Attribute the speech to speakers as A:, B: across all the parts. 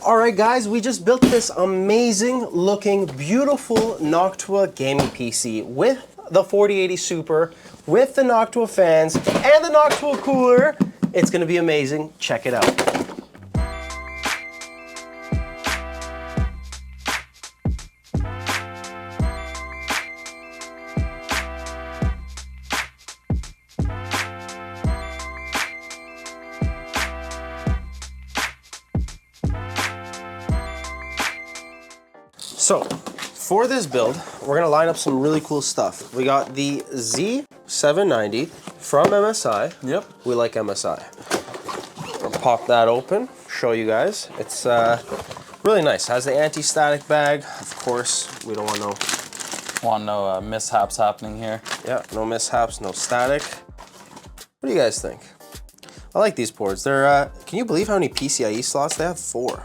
A: All right, guys, we just built this amazing looking, beautiful Noctua gaming PC with the 4080 Super, with the Noctua fans and the Noctua cooler. It's gonna be amazing. Check it out. So, for this build, we're gonna line up some really cool stuff. We got the Z790 from MSI. Yep. We like MSI. We'll pop that open, show you guys. It's really nice. Has the anti-static bag. Of course, we don't want no
B: mishaps happening here.
A: Yeah, no mishaps, no static. What do you guys think? I like these boards. They're, can you believe how many PCIe slots they have? 4.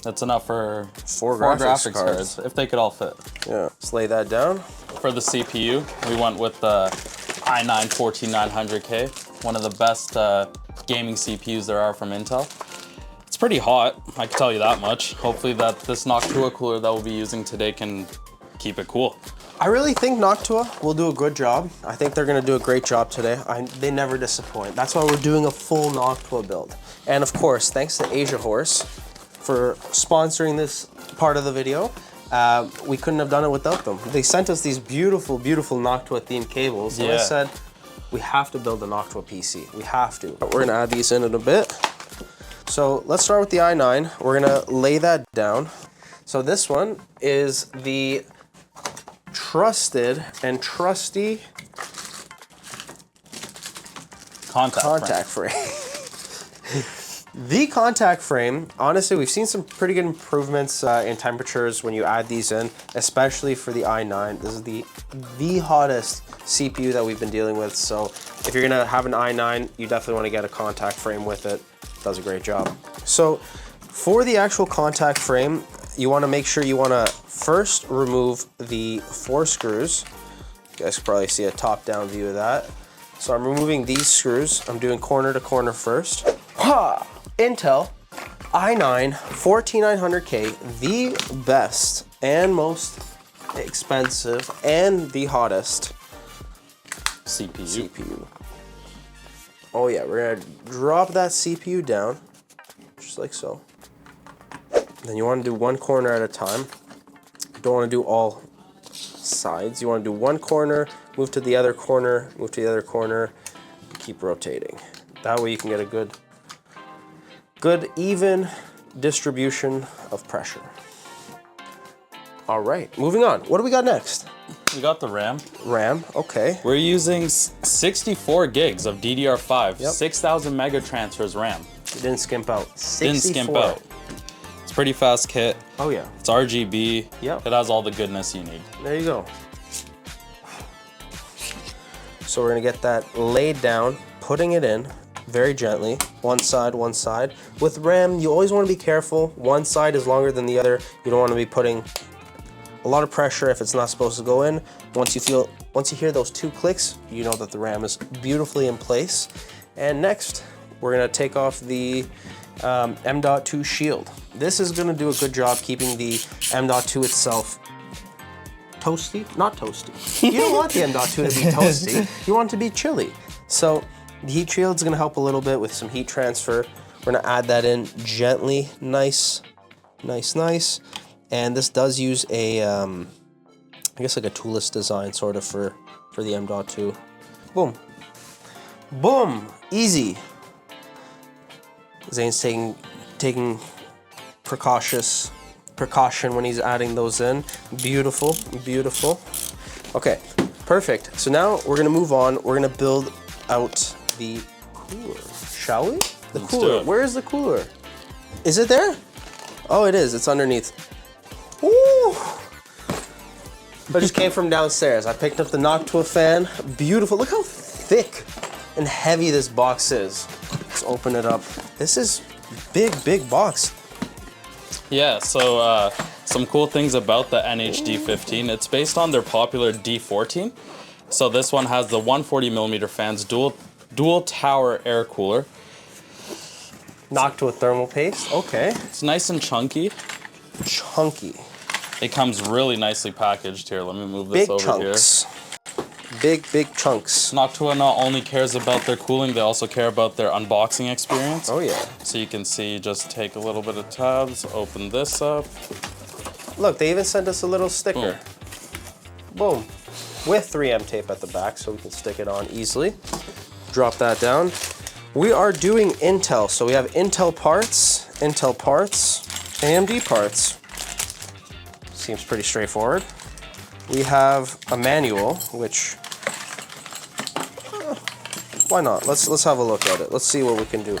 B: That's enough for
A: four graphics cards,
B: if they could all fit.
A: Yeah, let's lay that down.
B: For the CPU, we went with the i9-14900K, one of the best gaming CPUs there are from Intel. It's pretty hot, I can tell you that much. Hopefully this Noctua cooler that we'll be using today can keep it cool.
A: I really think Noctua will do a good job. I think they're gonna do a great job today. They never disappoint. That's why we're doing a full Noctua build. And of course, thanks to Asia Horse for sponsoring this part of the video. We couldn't have done it without them. They sent us these beautiful, beautiful Noctua themed cables. And I said, we have to build a Noctua PC. We have to. We're gonna add these in a bit. So let's start with the i9. We're gonna lay that down. So this one is the trusted and trusty contact frame. The contact frame, honestly, we've seen some pretty good improvements in temperatures when you add these in, especially for the i9. This is the hottest CPU that we've been dealing with. So if you're gonna have an i9, you definitely wanna get a contact frame with it. It does a great job. So for the actual contact frame, you wanna make sure you wanna first remove the 4 screws. You guys can probably see a top-down view of that. So I'm removing these screws. I'm doing corner to corner first. Ha! Intel i9-14900K, the best and most expensive and the hottest CPU. Oh yeah, we're gonna drop that CPU down, just like so. Then you wanna do one corner at a time. You don't wanna do all sides. You wanna do one corner, move to the other corner, move to the other corner, keep rotating. That way you can get a good even distribution of pressure. All right, moving on. What do we got next?
B: We got the RAM.
A: RAM, okay.
B: We're using 64 gigs of DDR5, 6,000 mega transfers RAM.
A: You didn't skimp out. 64.
B: Didn't skimp out. It's a pretty fast kit.
A: Oh yeah.
B: It's RGB.
A: Yep.
B: It has all the goodness you need.
A: There you go. So we're gonna get that laid down, putting it in very gently, one side. With RAM, you always want to be careful. One side is longer than the other. You don't want to be putting a lot of pressure if it's not supposed to go in. Once you hear those 2 clicks, you know that the RAM is beautifully in place. And next, we're gonna take off the M.2 shield. This is gonna do a good job keeping the M.2 itself toasty, not toasty. You don't want the M.2 to be toasty. You want it to be chilly. So the heat shield's gonna help a little bit with some heat transfer. We're gonna add that in gently, nice. And this does use a, I guess like a toolless design sort of for the M.2. Boom. Boom, easy. Zane's taking precaution when he's adding those in. Beautiful. Okay, perfect. So now we're gonna move on. We're gonna build out the cooler, shall we? The cooler. Where is the cooler? Is it there? Oh, it is. It's underneath. Ooh! I just came from downstairs. I picked up the Noctua fan. Beautiful. Look how thick and heavy this box is. Let's open it up. This is big box.
B: Yeah, so some cool things about the NH-D15. It's based on their popular D14. So this one has the 140mm fans, dual tower air cooler.
A: Noctua thermal paste. Okay.
B: It's nice and chunky.
A: Chunky.
B: It comes really nicely packaged here. Let me move this
A: Big
B: over
A: chunks. Big chunks.
B: Noctua not only cares about their cooling, they also care about their unboxing experience.
A: Oh yeah.
B: So you can see, just take a little bit of tabs, open this up.
A: Look, they even sent us a little sticker. Boom. With 3M tape at the back so we can stick it on easily. Drop that down. We are doing Intel, so we have Intel parts, AMD parts. Seems pretty straightforward. We have a manual, which, why not? Let's have a look at it. Let's see what we can do.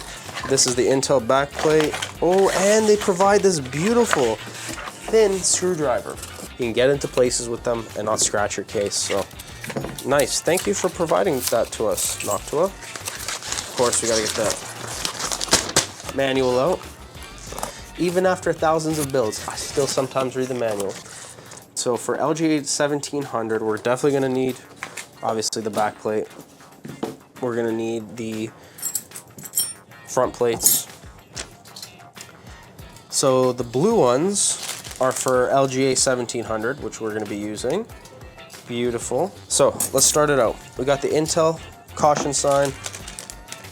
A: This is the Intel backplate. Oh, and they provide this beautiful thin screwdriver. You can get into places with them and not scratch your case, so nice. Thank you for providing that to us, Noctua. Of course, we gotta get that manual out. Even after thousands of builds, I still sometimes read the manual. So for LGA 1700, we're definitely gonna need, obviously, the back plate. We're gonna need the front plates. So the blue ones are for LGA 1700, which we're gonna be using. Beautiful. So let's start it out. We got the Intel caution sign.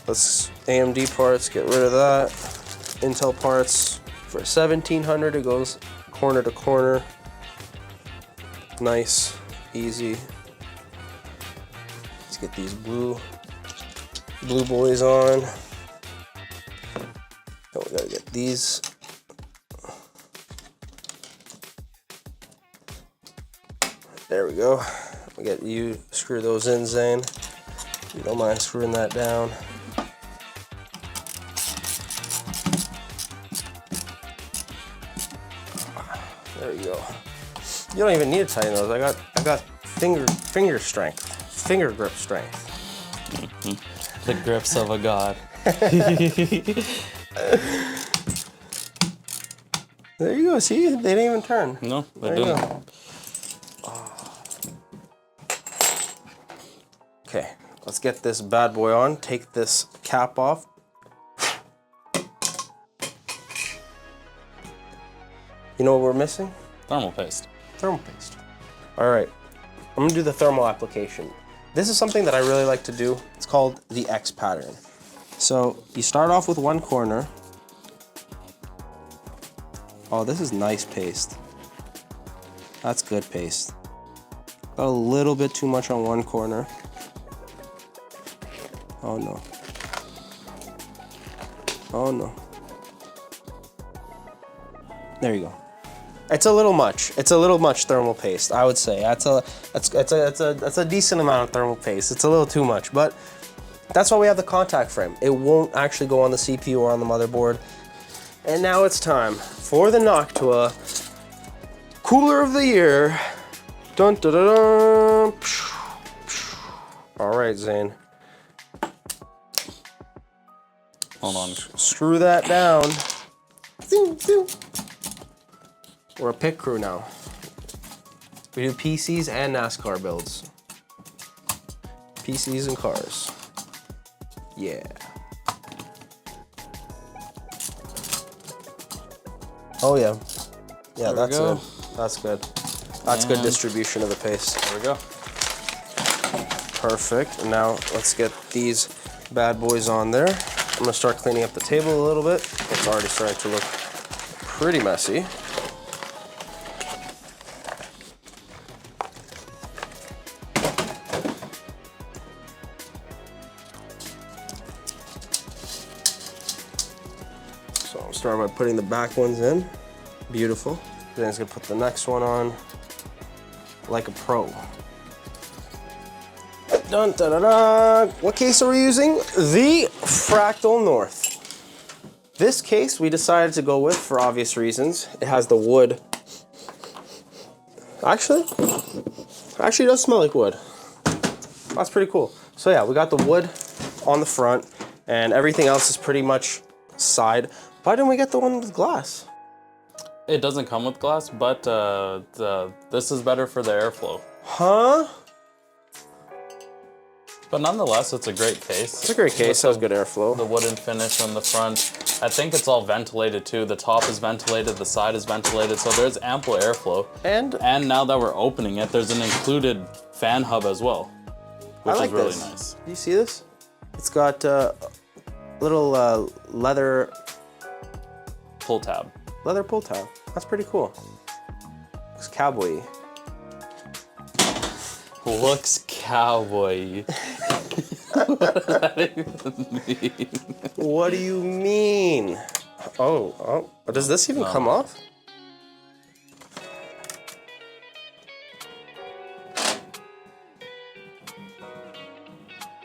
A: Let's AMD parts, get rid of that. Intel parts for 1700, it goes corner to corner. Nice, easy. Let's get these blue boys on. Oh, we gotta get these. There we go. We get you screw those in, Zane. You don't mind screwing that down. There you go. You don't even need to tighten those. I got finger strength, finger grip strength.
B: The grips of a god.
A: There you go. See, they didn't even turn.
B: No, they
A: there
B: didn't.
A: Okay, let's get this bad boy on. Take this cap off. You know what we're missing?
B: Thermal paste.
A: Thermal paste. All right, I'm gonna do the thermal application. This is something that I really like to do. It's called the X pattern. So you start off with one corner. Oh, this is nice paste. That's good paste. Got a little bit too much on one corner. Oh no. Oh no. There you go. It's a little much. It's a little much thermal paste, I would say. That's a decent amount of thermal paste. It's a little too much, but that's why we have the contact frame. It won't actually go on the CPU or on the motherboard. And now it's time for the Noctua Cooler of the Year. Dun dun dun dun. All right, Zane.
B: Hold on.
A: Screw that down. We're a pit crew now. We do PCs and NASCAR builds. PCs and cars. Yeah. Oh yeah. Yeah, that's good. That's good. That's good distribution of the paste.
B: There we go.
A: Perfect. And now let's get these bad boys on there. I'm gonna start cleaning up the table a little bit. It's already starting to look pretty messy. So I'll start by putting the back ones in. Beautiful. Then it's gonna put the next one on like a pro. Dun, dun, dun, dun. What case are we using? The Fractal North. This case we decided to go with for obvious reasons. It has the wood. Actually, it does smell like wood. That's pretty cool. So yeah, we got the wood on the front and everything else is pretty much side. Why didn't we get the one with glass?
B: It doesn't come with glass, but this is better for the airflow.
A: Huh?
B: But nonetheless, it's a great case.
A: It's a great case. That was good airflow.
B: The wooden finish on the front. I think it's all ventilated too. The top is ventilated, the side is ventilated, so there's ample airflow. And now that we're opening it, there's an included fan hub as well, which is really nice.
A: Do you see this? It's got a little leather
B: pull tab.
A: Leather pull tab. That's pretty cool. Looks cowboy-y.
B: Looks cowboy. What does that even mean?
A: What do you mean? Oh, does this even come off?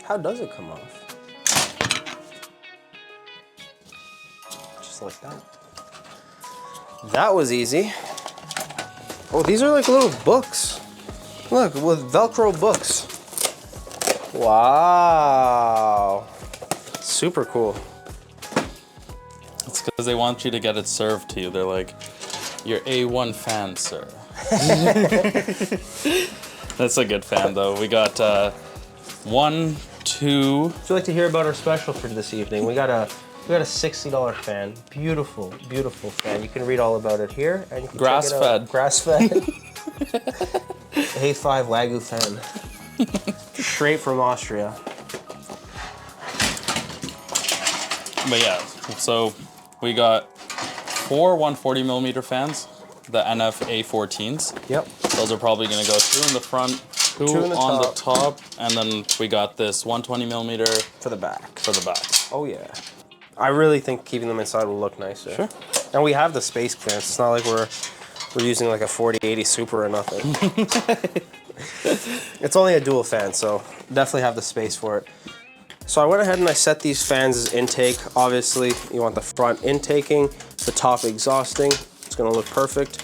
A: How does it come off? Just like that. That was easy. Oh, these are like little books. Look, with Velcro books. Wow. Super cool.
B: It's because they want you to get it served to you. They're like, your A1 fan, sir. That's a good fan, though. We got 1, 2.
A: Would you like to hear about our special for this evening? We got a $60 fan. Beautiful, beautiful fan. You can read all about it here. And you can
B: grass
A: check it out.
B: fed.
A: Grass fed. A5 Wagyu fan. Straight from Austria.
B: But yeah, so we got 4 140mm fans, the NF A14s.
A: Yep.
B: Those are probably gonna go 2 in the front, 2 on the top, and then we got this 120mm
A: for the back.
B: For the back.
A: Oh yeah. I really think keeping them inside will look nicer.
B: Sure.
A: And we have the space clearance. It's not like we're using like a 4080 Super or nothing. It's only a dual fan, so definitely have the space for it. So I went ahead and I set these fans as intake. Obviously, you want the front intaking, the top exhausting. It's gonna look perfect.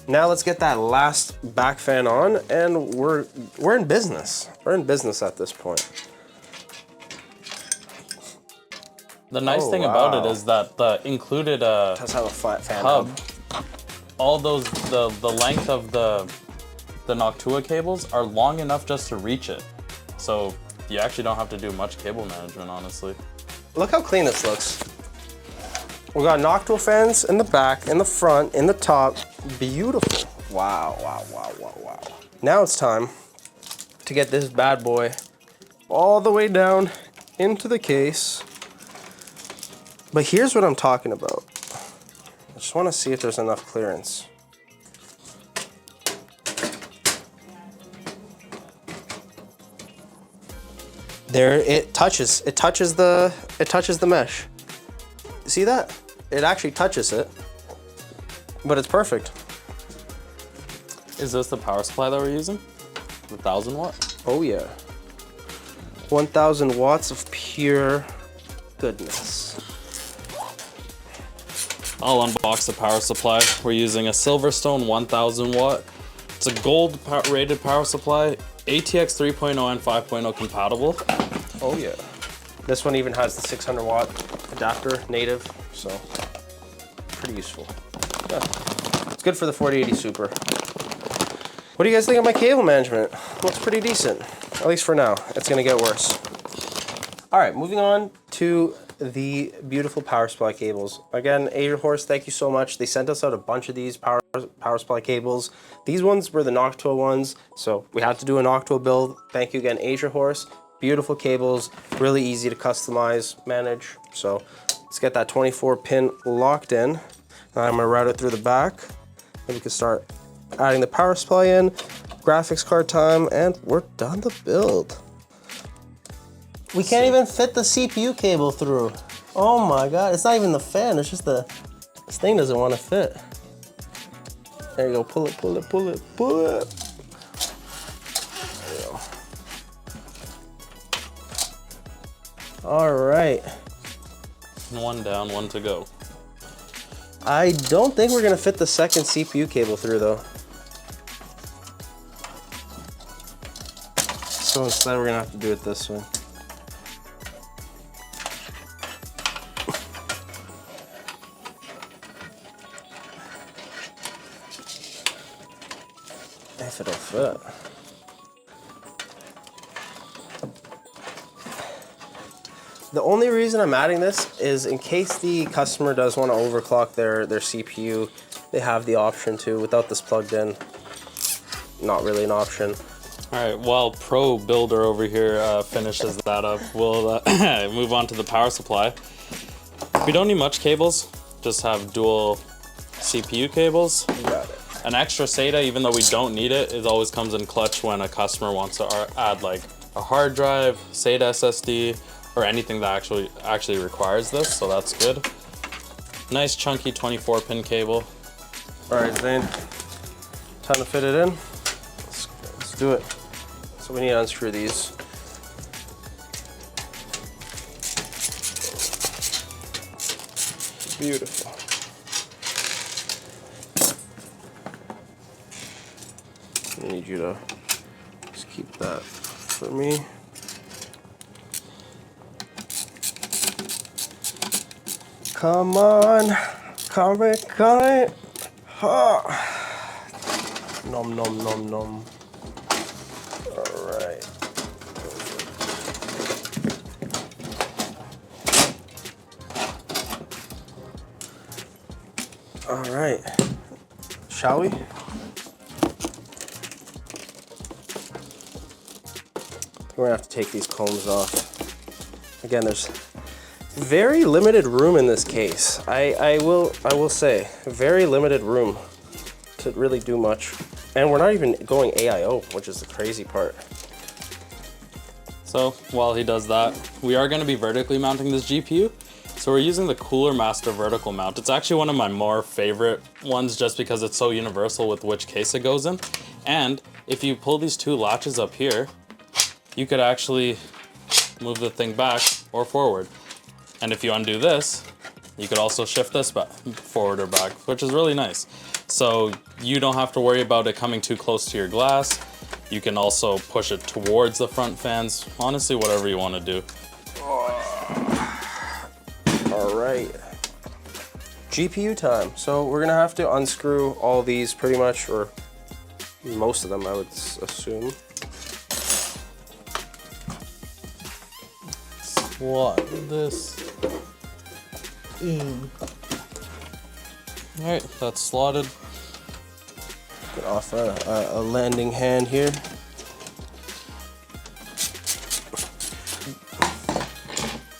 A: Now let's get that last back fan on, and we're in business. We're in business at this point.
B: The nice thing about it is that the included
A: does have a flat fan
B: hub, all those the length of the Noctua cables are long enough just to reach it. So you actually don't have to do much cable management, honestly.
A: Look how clean this looks. We got Noctua fans in the back, in the front, in the top. Beautiful. Wow, wow, wow, wow, wow. Now it's time to get this bad boy all the way down into the case. But here's what I'm talking about. I just want to see if there's enough clearance. There, it touches the mesh. See that? It actually touches it, but it's perfect.
B: Is this the power supply that we're using? The 1000 watt?
A: Oh yeah. 1000 watts of pure goodness.
B: I'll unbox the power supply. We're using a Silverstone 1000 watt. It's a gold rated power supply, ATX 3.0 and 5.0 compatible.
A: Oh yeah. This one even has the 600 watt adapter native, so pretty useful. Yeah. It's good for the 4080 Super. What do you guys think of my cable management? Looks pretty decent, at least for now. It's gonna get worse. All right, moving on to the beautiful power supply cables. Again, Asia Horse, thank you so much. They sent us out a bunch of these power supply cables. These ones were the Noctua ones, so we had to do a Noctua build. Thank you again, Asia Horse. Beautiful cables, really easy to customize, manage. So let's get that 24 pin locked in. Now I'm gonna route it through the back. Then we can start adding the power supply in, graphics card time, and we're done the build. We can't even fit the CPU cable through. Oh my God, it's not even the fan, it's just this thing doesn't want to fit. There you go, pull it, pull it, pull it, pull it. There you go. All right.
B: One down, one to go.
A: I don't think we're gonna fit the second CPU cable through though. So instead we're gonna have to do it this way. If it'll fit. The only reason I'm adding this is in case the customer does want to overclock their CPU, they have the option to. Without this plugged in, not really an option.
B: All right, while Pro Builder over here finishes that up, we'll move on to the power supply. We don't need much cables, just have dual CPU cables.
A: You got it.
B: An extra SATA, even though we don't need it, it always comes in clutch when a customer wants to add like a hard drive, SATA SSD, or anything that actually requires this, so that's good. Nice chunky 24-pin cable.
A: All right, Zane, time to fit it in. Let's do it. So we need to unscrew these. Beautiful. I need you to just keep that for me. Come on, come it. Nom nom nom nom. All right. All right. Shall we? We're gonna have to take these combs off. Again, there's very limited room in this case. I will say, very limited room to really do much. And we're not even going AIO, which is the crazy part.
B: So while he does that, we are going to be vertically mounting this GPU. So we're using the Cooler Master vertical mount. It's actually one of my more favorite ones just because it's so universal with which case it goes in. And if you pull these two latches up here, you could actually move the thing back or forward. And if you undo this, you could also shift this back, forward or back, which is really nice. So you don't have to worry about it coming too close to your glass. You can also push it towards the front fans. Honestly, whatever you want to do.
A: All right. GPU time. So we're gonna have to unscrew all these pretty much, or most of them, I would assume.
B: Slot this in. All right, that's slotted.
A: Get off a landing hand here.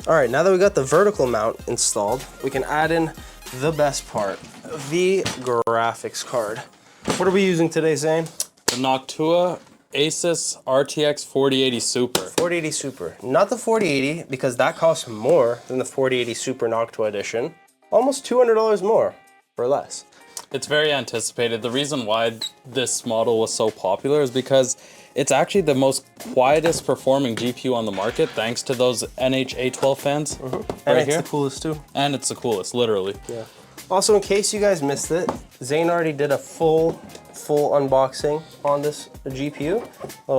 A: All right, now that we got the vertical mount installed, we can add in the best part, the graphics card. What are we using today, Zane?
B: The Noctua Asus RTX 4080 Super.
A: 4080 Super, not the 4080, because that costs more than the 4080 Super Noctua Edition. Almost $200 more for less.
B: It's very anticipated. The reason why this model was so popular is because it's actually the most quietest performing GPU on the market, thanks to those NH-A12 fans.
A: And it's the coolest too.
B: And it's the coolest, literally.
A: Yeah. Also, in case you guys missed it, Zane already did a full unboxing on this GPU.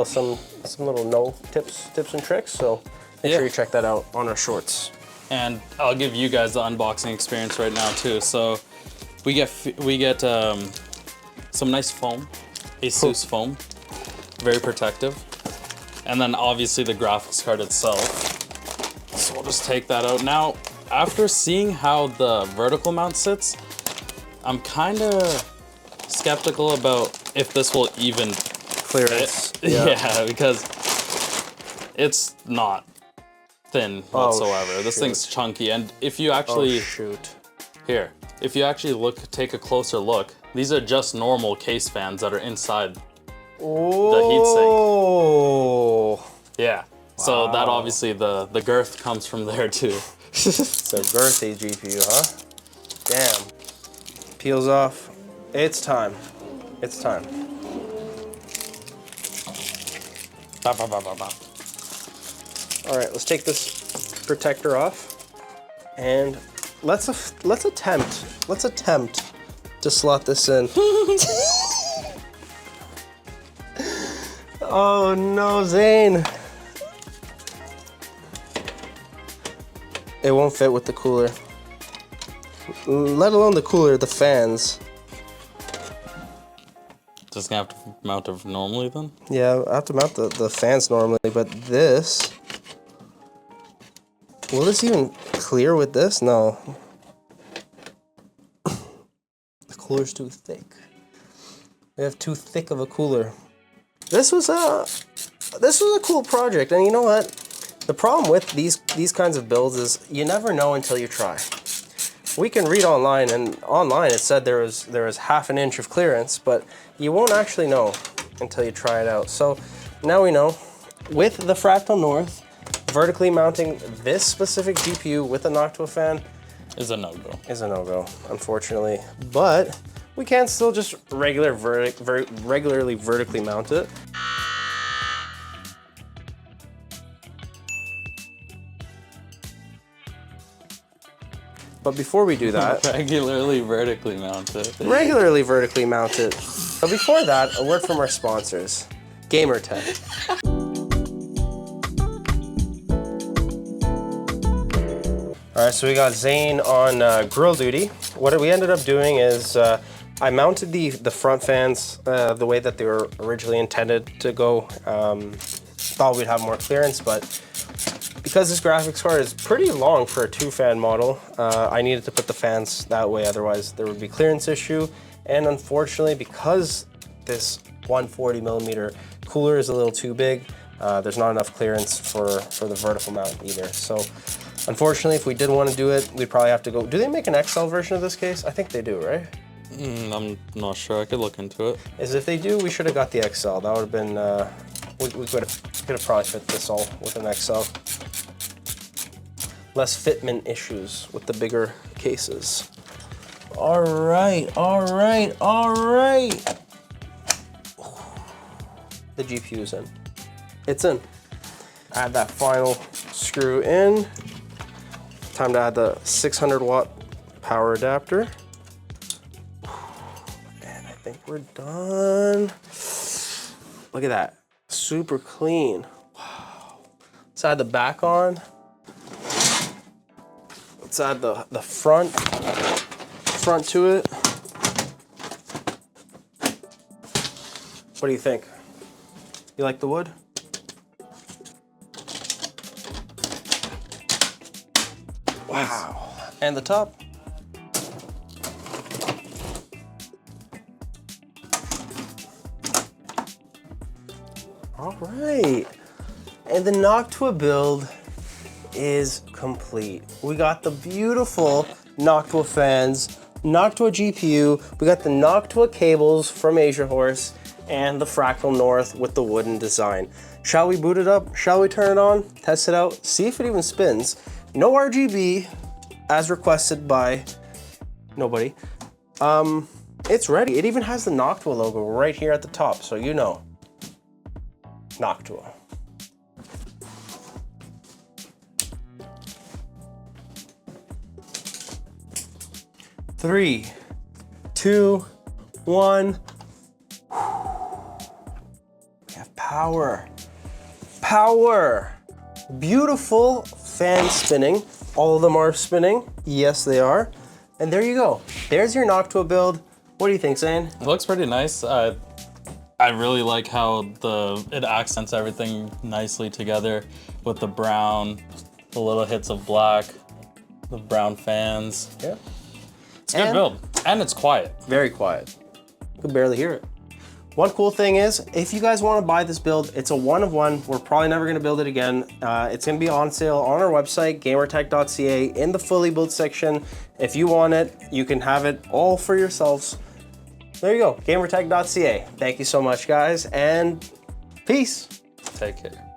A: Some little tips and tricks. So make sure you check that out on our shorts.
B: And I'll give you guys the unboxing experience right now too. So we get some nice foam, Asus foam, very protective, and then obviously the graphics card itself. So we'll just take that out now. After seeing how the vertical mount sits, I'm kind of skeptical about if this will even
A: Clearance.
B: Yeah, because it's not thin whatsoever. This thing's chunky, and if you actually if you actually take a closer look, these are just normal case fans that are inside the heatsink. Yeah. So that obviously the girth comes from there too.
A: It's a girthy GPU, huh? Damn. Peels off. It's time. It's time. All right, let's take this protector off, and let's attempt to slot this in. Oh no, Zane. It won't fit with the cooler. Let alone the cooler, the fans.
B: Just gonna have to mount it normally then?
A: Yeah, I have to mount the fans normally, but this... Will this even clear with this? No. The cooler's too thick. We have too thick of a cooler. This was a cool project, and you know what? The problem with these kinds of builds is you never know until you try. We can read online, and online it said there was ½ an inch of clearance, but you won't actually know until you try it out. So now we know. With the Fractal North, vertically mounting this specific GPU with a Noctua fan
B: is a no-go.
A: Unfortunately. But we can still just regularly vertically mount it. But before we do that...
B: Regularly vertically mount it.
A: Regularly vertically mount it. But before that, a word from our sponsors. GamerTech. Alright, so we got Zane on grill duty. What we ended up doing is I mounted the front fans the way that they were originally intended to go. Thought we'd have more clearance, but because this graphics card is pretty long for a 2-fan model, I needed to put the fans that way, otherwise there would be clearance issue. And unfortunately, because this 140mm cooler is a little too big, there's not enough clearance for the vertical mount either. So unfortunately, if we did want to do it, we'd probably have to go... Do they make an XL version of this case? I think they do, right?
B: I'm not sure. I could look into it.
A: As if they do, we should have got the XL. That would have been... we could have probably fit this all with an XL. Less fitment issues with the bigger cases. All right. The GPU's in. It's in. Add that final screw in. Time to add the 600-watt power adapter. And I think we're done. Look at that. Super clean. Wow. Let's add the back on. Let's add the front to it. What do you think? You like the wood? Wow. And the top. All right. And the Noctua build is complete. We got the beautiful Noctua fans, Noctua GPU, we got the Noctua cables from Asia Horse, and the Fractal North with the wooden design. Shall we boot it up? Shall we turn it on? Test it out? See if it even spins. No RGB, as requested by nobody. It's ready. It even has the Noctua logo right here at the top, so you know. Noctua. Three, two, one. We have power. Power. Beautiful fan spinning. All of them are spinning. Yes, they are. And there you go. There's your Noctua build. What do you think, Zane?
B: It looks pretty nice. I really like how it accents everything nicely together with the brown, the little hits of black, the brown fans.
A: Yeah.
B: It's a good build. And it's quiet.
A: Very quiet. You can barely hear it. One cool thing is, if you guys want to buy this build, it's a one of one. We're probably never going to build it again. It's going to be on sale on our website, gamertech.ca, in the fully built section. If you want it, you can have it all for yourselves. There you go, gamertech.ca. Thank you so much, guys, and peace.
B: Take care.